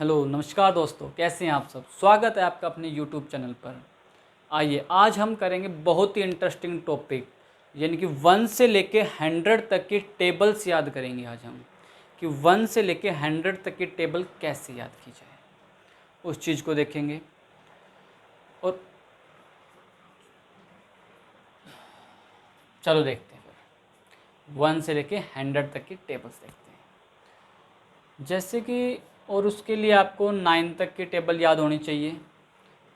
Hello नमस्कार दोस्तों, कैसे हैं आप सब। स्वागत है आपका अपने यूट्यूब चैनल पर। आइए आज हम करेंगे बहुत ही इंटरेस्टिंग टॉपिक, यानी कि 1 से लेके 100 तक की टेबल्स याद करेंगे आज हम, कि 1 से लेके 100 तक की टेबल कैसे याद की जाए, उस चीज़ को देखेंगे। और चलो देखते हैं फिर 1 से लेके 100 तक की टेबल्स देखते हैं। जैसे कि और उसके लिए आपको 9 तक की टेबल याद होनी चाहिए।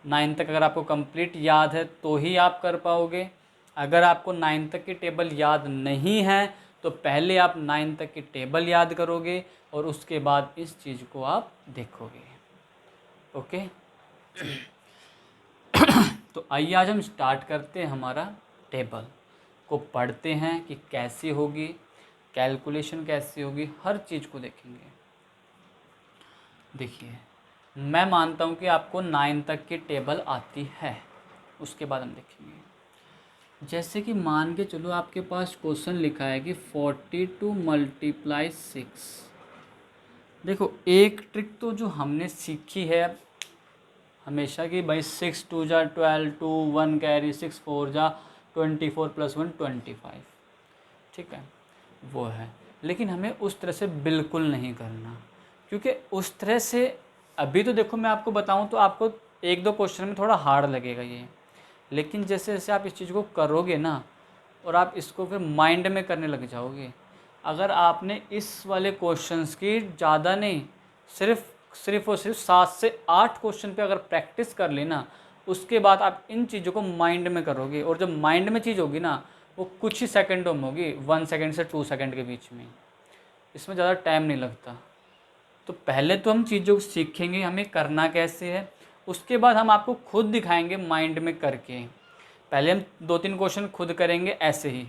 9 तक अगर आपको कंप्लीट याद है तो ही आप कर पाओगे। अगर आपको 9 तक की टेबल याद नहीं है तो पहले आप 9 तक की टेबल याद करोगे और उसके बाद इस चीज़ को आप देखोगे। ओके तो आइए आज हम स्टार्ट करते हैं हमारा टेबल को, पढ़ते हैं कि कैसी होगी, कैलकुलेशन कैसी होगी, हर चीज़ को देखेंगे। देखिए, मैं मानता हूँ कि आपको 9 तक की टेबल आती है, उसके बाद हम देखेंगे। जैसे कि मान के चलो आपके पास क्वेश्चन लिखा है कि 42 × 6। देखो, एक ट्रिक तो जो हमने सीखी है हमेशा कि भाई 6 × 2 = 12, 2 1 कैरी, 6 4 = 24 + 1 25, ठीक है, वो है। लेकिन हमें उस तरह से बिल्कुल नहीं करना, क्योंकि उस तरह से अभी तो देखो मैं आपको बताऊं तो आपको एक दो क्वेश्चन में थोड़ा हार्ड लगेगा ये, लेकिन जैसे जैसे आप इस चीज़ को करोगे ना और आप इसको फिर माइंड में करने लग जाओगे। अगर आपने इस वाले क्वेश्चंस की ज़्यादा नहीं, सिर्फ और सिर्फ 7 से 8 क्वेश्चन पे अगर प्रैक्टिस कर लेना, उसके बाद आप इन चीज़ों को माइंड में करोगे। और जब माइंड में चीज़ होगी ना, वो कुछ ही सेकंडों में होगी, 1 सेकंड से 2 सेकंड के बीच में, इसमें ज़्यादा टाइम नहीं लगता। तो पहले तो हम चीज़ों को सीखेंगे हमें करना कैसे है, उसके बाद हम आपको खुद दिखाएंगे माइंड में करके। पहले हम 2-3 क्वेश्चन खुद करेंगे ऐसे ही,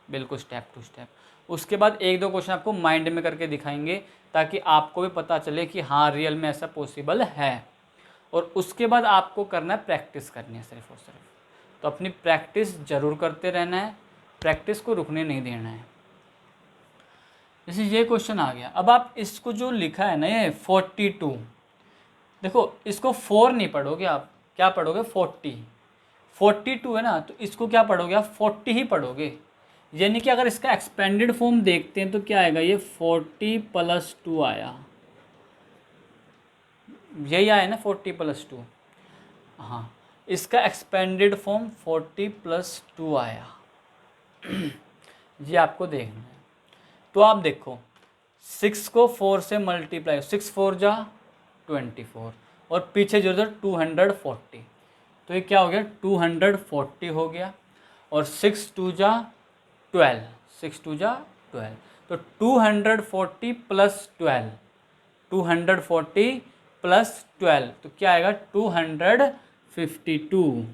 बिल्कुल स्टेप टू स्टेप। उसके बाद 1-2 क्वेश्चन आपको माइंड में करके दिखाएंगे, ताकि आपको भी पता चले कि हाँ रियल में ऐसा पॉसिबल है। और उसके बाद आपको करना है, प्रैक्टिस करनी है सिर्फ और सिर्फ। तो अपनी प्रैक्टिस ज़रूर करते रहना है, प्रैक्टिस को रुकने नहीं देना है। जैसे ये क्वेश्चन आ गया, अब आप इसको जो लिखा है ना ये 42, देखो इसको 4 नहीं पढ़ोगे आप, क्या पढ़ोगे 40। 42 है ना, तो इसको क्या पढ़ोगे आप 40 ही पढ़ोगे। यानी कि अगर इसका एक्सपेंडेड फॉर्म देखते हैं तो क्या आएगा, ये 40 + 2 आया, यही आया ना 40 + 2। हाँ, इसका एक्सपेंडेड फॉर्म 40 + 2 आया। ये आपको देखना है। तो आप देखो 6 को 4 से मल्टीप्लाई, 6 4 = 24 और पीछे जो 240, तो ये क्या हो गया 240 हो गया। और 6 2 = 12, 6 2 = 12, तो 240 + 12, 240 + 12, तो क्या आएगा 252।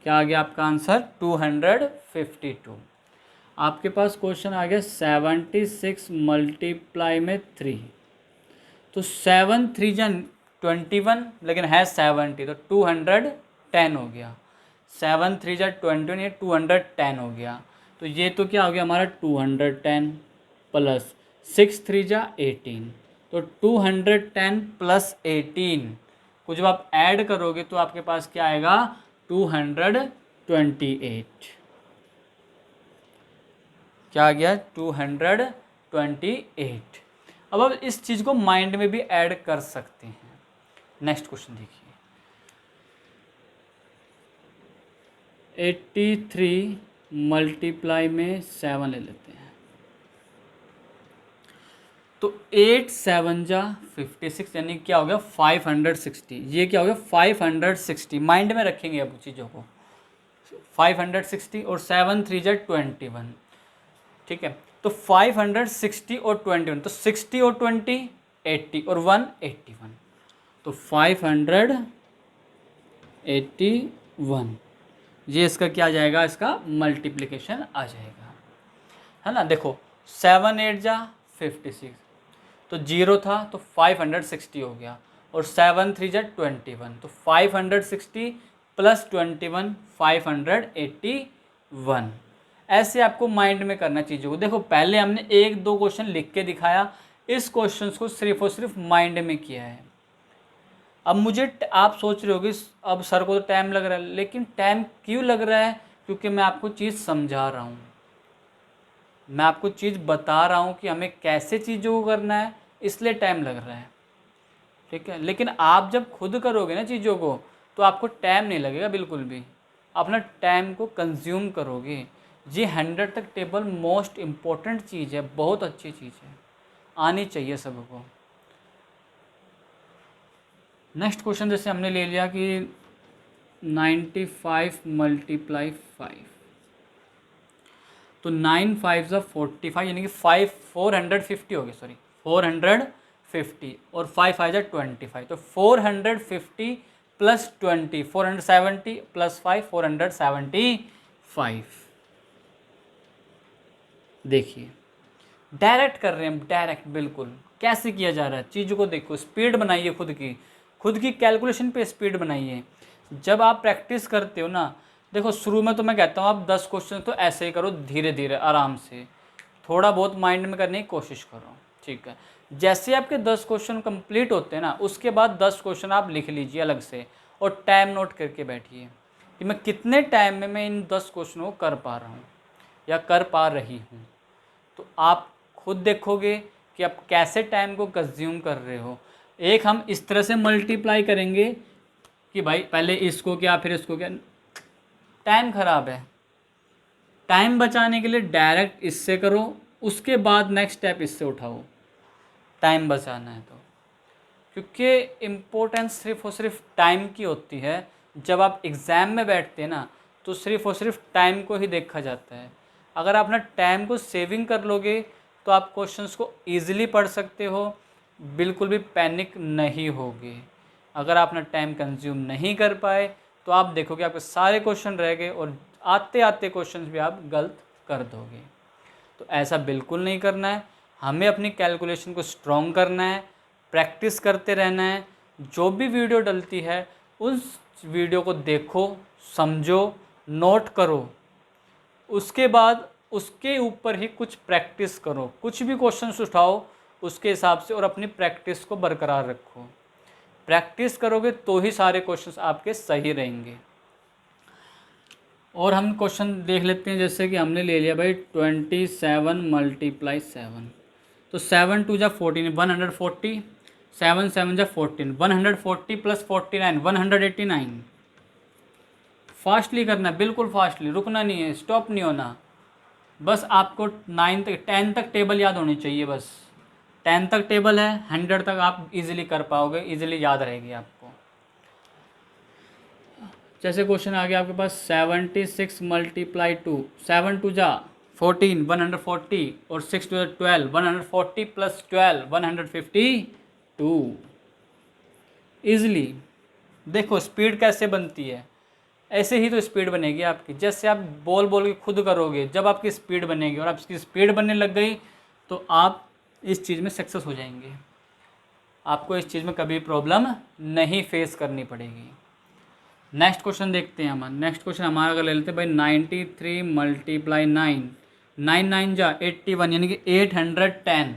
क्या आ गया आपका आंसर 252। आपके पास क्वेश्चन आ गया 76 × 3। तो 7 3 × 21, लेकिन है 70, तो 210 हो गया। 7 3 × 21, ये 210 हो गया। तो ये तो क्या हो गया हमारा 210 प्लस 6 3 × 18, तो 210 + 18 को जब आप ऐड करोगे तो आपके पास क्या आएगा 228। क्या आ गया 228। अब इस चीज़ को माइंड में भी ऐड कर सकते हैं। नेक्स्ट क्वेश्चन देखिए, 83 × 7 ले लेते हैं। तो 8 7 = 56, यानी क्या हो गया 560। ये क्या हो गया 560, माइंड में रखेंगे अब चीज़ों को। 560 और 7 3 = 21, ठीक है। तो 560 और 21, तो 60 और 20 80 और 1 81, तो 581। ये इसका क्या आ जाएगा, इसका मल्टीप्लिकेशन आ जाएगा, है ना। देखो 7 8 = 56, तो 0 था तो 560 हो गया, और 7 3 = 21, तो 560 + 21 581। ऐसे आपको माइंड में करना चीज़ों को। देखो पहले हमने 1-2 क्वेश्चन लिख के दिखाया, इस क्वेश्चन को सिर्फ और सिर्फ माइंड में किया है। अब मुझे आप सोच रहे होगे अब सर को तो टाइम लग रहा है, लेकिन टाइम क्यों लग रहा है? क्योंकि मैं आपको चीज़ समझा रहा हूँ, मैं आपको चीज़ बता रहा हूँ कि हमें कैसे चीज़ों को करना है, इसलिए टाइम लग रहा है, ठीक है। लेकिन आप जब खुद करोगे ना चीज़ों को तो आपको टाइम नहीं लगेगा बिल्कुल भी, अपना टाइम को कंज्यूम करोगे। ये 100 तक टेबल मोस्ट इम्पॉर्टेंट चीज़ है, बहुत अच्छी चीज़ है, आनी चाहिए सबको। नेक्स्ट क्वेश्चन जैसे हमने ले लिया कि 95 मल्टीप्लाई 5, तो 9 5 ज़ा 45 यानी कि 450 हो गए, सॉरी 450 और 5 5 ज़ा 25, तो 450 प्लस 20 470 प्लस 5 475। देखिए डायरेक्ट कर रहे हैं, डायरेक्ट बिल्कुल। कैसे किया जा रहा है चीज़ों को देखो, स्पीड बनाइए, खुद की कैलकुलेशन पे स्पीड बनाइए। जब आप प्रैक्टिस करते हो ना, देखो शुरू में तो मैं कहता हूँ आप 10 क्वेश्चन तो ऐसे ही करो, धीरे धीरे आराम से, थोड़ा बहुत माइंड में करने की कोशिश करो, ठीक है। जैसे आपके 10 क्वेश्चन कंप्लीट होते हैं ना, उसके बाद 10 क्वेश्चन आप लिख लीजिए अलग से और टाइम नोट करके बैठिए कि मैं कितने टाइम में मैं इन 10 क्वेश्चनों को कर पा रहा हूँ या कर पा रही हूँ। तो आप खुद देखोगे कि आप कैसे टाइम को कंज्यूम कर रहे हो। एक हम इस तरह से मल्टीप्लाई करेंगे कि भाई पहले इसको क्या फिर इसको क्या, टाइम ख़राब है। टाइम बचाने के लिए डायरेक्ट इससे करो, उसके बाद नेक्स्ट स्टेप इससे उठाओ, टाइम बचाना है तो। क्योंकि इम्पोर्टेंस सिर्फ और सिर्फ टाइम की होती है। जब आप एग्ज़ाम में बैठते हैं ना, तो सिर्फ और सिर्फ टाइम को ही देखा जाता है। अगर आप अपना टाइम को सेविंग कर लोगे तो आप क्वेश्चंस को ईजिली पढ़ सकते हो, बिल्कुल भी पैनिक नहीं होगे। अगर आप अपना टाइम कंज्यूम नहीं कर पाए तो आप देखोगे आपके सारे क्वेश्चन रह गए और आते आते क्वेश्चन भी आप गलत कर दोगे। तो ऐसा बिल्कुल नहीं करना है, हमें अपनी कैलकुलेशन को स्ट्रॉन्ग करना है, प्रैक्टिस करते रहना है। जो भी वीडियो डलती है उस वीडियो को देखो, समझो, नोट करो, उसके बाद उसके ऊपर ही कुछ प्रैक्टिस करो, कुछ भी क्वेश्चन उठाओ उसके हिसाब से और अपनी प्रैक्टिस को बरकरार रखो। प्रैक्टिस करोगे तो ही सारे क्वेश्चंस आपके सही रहेंगे। और हम क्वेश्चन देख लेते हैं, जैसे कि हमने ले लिया भाई 27 मल्टीप्लाई 7, तो 7 2 जा 14 140, 7 7 जा 14 140 प्लस 49 189। फास्टली करना है, बिल्कुल फास्टली, रुकना नहीं है, स्टॉप नहीं होना। बस आपको 9 तक 10 तक टेबल याद होनी चाहिए, बस 10 तक टेबल है, 100 तक आप इजीली कर पाओगे, इजीली याद रहेगी आपको। जैसे क्वेश्चन आ गया आपके पास 76 मल्टीप्लाई 2, 7 2 जा 14 140 और 6 2 12 140 प्लस 12 152। ईजिली देखो स्पीड कैसे बनती है, ऐसे ही तो स्पीड बनेगी आपकी। जैसे आप बोल बोल के खुद करोगे, जब आपकी स्पीड बनेगी और आपकी स्पीड बनने लग गई तो आप इस चीज़ में सक्सेस हो जाएंगे। आपको इस चीज़ में कभी प्रॉब्लम नहीं फेस करनी पड़ेगी। नेक्स्ट क्वेश्चन देखते हैं हम। नेक्स्ट क्वेश्चन हमारा अगर ले लेते हैं भाई 93 मल्टीप्लाई 9, 9 9 जा 81 यानी कि 810,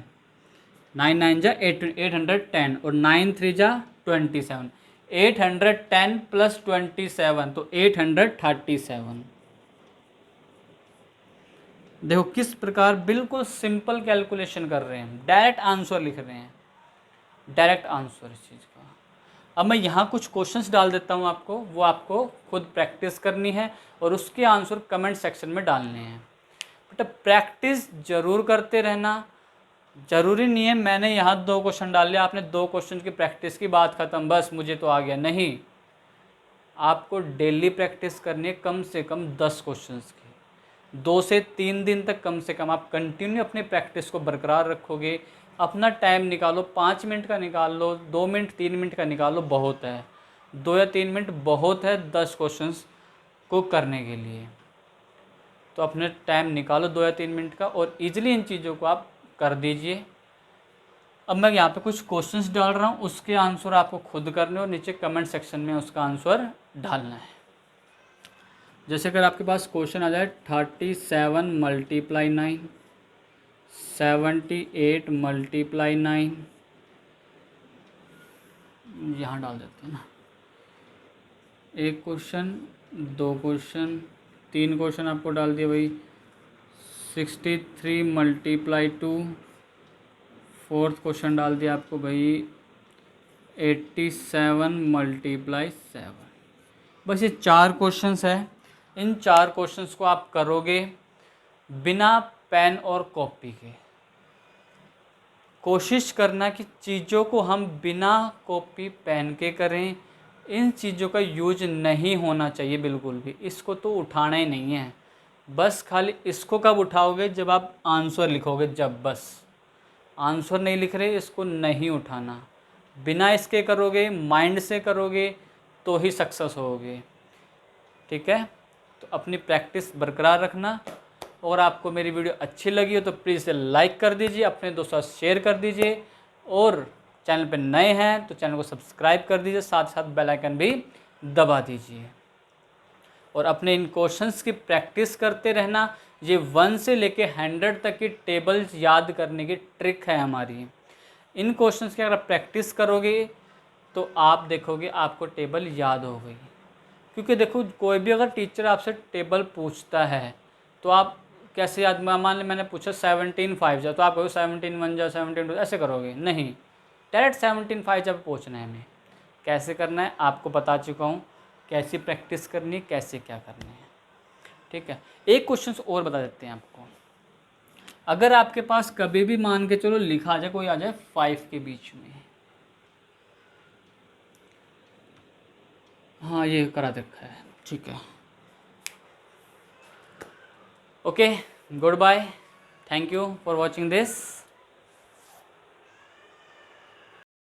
9 9 जा 810 और 9 3 जा 27, 810 प्लस 27 तो 837। देखो किस प्रकार बिल्कुल सिंपल कैलकुलेशन कर रहे हैं, डायरेक्ट आंसर लिख रहे हैं, डायरेक्ट आंसर इस चीज़ का। अब मैं यहाँ कुछ क्वेश्चंस डाल देता हूँ आपको, वो आपको खुद प्रैक्टिस करनी है और उसके आंसर कमेंट सेक्शन में डालने हैं। बेटा प्रैक्टिस ज़रूर करते रहना, ज़रूरी नहीं है मैंने यहाँ 2 क्वेश्चन डाल लिया, आपने 2 क्वेश्चन की प्रैक्टिस की, बात ख़त्म, बस मुझे तो आ गया, नहीं। आपको डेली प्रैक्टिस करनी है, कम से कम 10 क्वेश्चंस की, 2 से 3 दिन तक कम से कम आप कंटिन्यू अपनी प्रैक्टिस को बरकरार रखोगे। अपना टाइम निकालो, 5 मिनट का निकाल लो, 2 मिनट 3 मिनट का निकालो, बहुत है, 2 या 3 मिनट बहुत है 10 क्वेश्चंस को करने के लिए। तो अपने टाइम निकालो 2 या 3 मिनट का और ईजिली इन चीज़ों को आप कर दीजिए। अब मैं यहाँ पे कुछ क्वेश्चंस डाल रहा हूँ, उसके आंसर आपको खुद करने और नीचे कमेंट सेक्शन में उसका आंसर डालना है। जैसे अगर आपके पास क्वेश्चन आ जाए 37 मल्टीप्लाई 9, 78 मल्टीप्लाई 9, यहाँ डाल देते हैं ना। एक क्वेश्चन, दो क्वेश्चन, तीन क्वेश्चन आपको डाल दिया भाई। 63 मल्टीप्लाई 2, फोर्थ क्वेश्चन डाल दिया आपको भाई 87 मल्टीप्लाई 7। बस ये 4 क्वेश्चंस है। इन 4 क्वेश्चंस को आप करोगे बिना पेन और कॉपी के। कोशिश करना कि चीज़ों को हम बिना कॉपी पेन के करें। इन चीज़ों का यूज नहीं होना चाहिए बिल्कुल भी। इसको तो उठाना ही नहीं है। बस खाली इसको कब उठाओगे, जब आप आंसर लिखोगे, जब बस आंसर नहीं लिख रहे इसको नहीं उठाना। बिना इसके करोगे, माइंड से करोगे तो ही सक्सेस होगे। ठीक है, तो अपनी प्रैक्टिस बरकरार रखना। और आपको मेरी वीडियो अच्छी लगी हो तो प्लीज़ इसे लाइक कर दीजिए, अपने दोस्तों से शेयर कर दीजिए, और चैनल पे नए हैं तो चैनल को सब्सक्राइब कर दीजिए, साथ साथ बेल आइकन भी दबा दीजिए। और अपने इन क्वेश्चंस की प्रैक्टिस करते रहना। ये 1 से लेके 100 तक की टेबल्स याद करने की ट्रिक है हमारी। इन क्वेश्चंस की अगर आप प्रैक्टिस करोगे तो आप देखोगे आपको टेबल याद हो गई। क्योंकि देखो, कोई भी अगर टीचर आपसे टेबल पूछता है तो आप कैसे याद, मान लें मैंने पूछा 17 5 जा, तो आप कहोगे 17 1 जा 17 2, ऐसे करोगे नहीं। डायरेक्ट 17 5 जब पूछना है हमें, कैसे करना है आपको बता चुका हूँ, कैसी प्रैक्टिस करनी है, कैसे क्या करना है। ठीक है, एक क्वेश्चन और बता देते हैं आपको। अगर आपके पास कभी भी मान के चलो लिखा आ जाए, कोई आ जाए 5 के बीच में, हाँ ये करा रखा है, ठीक है। Okay, good bye, thank you for watching this.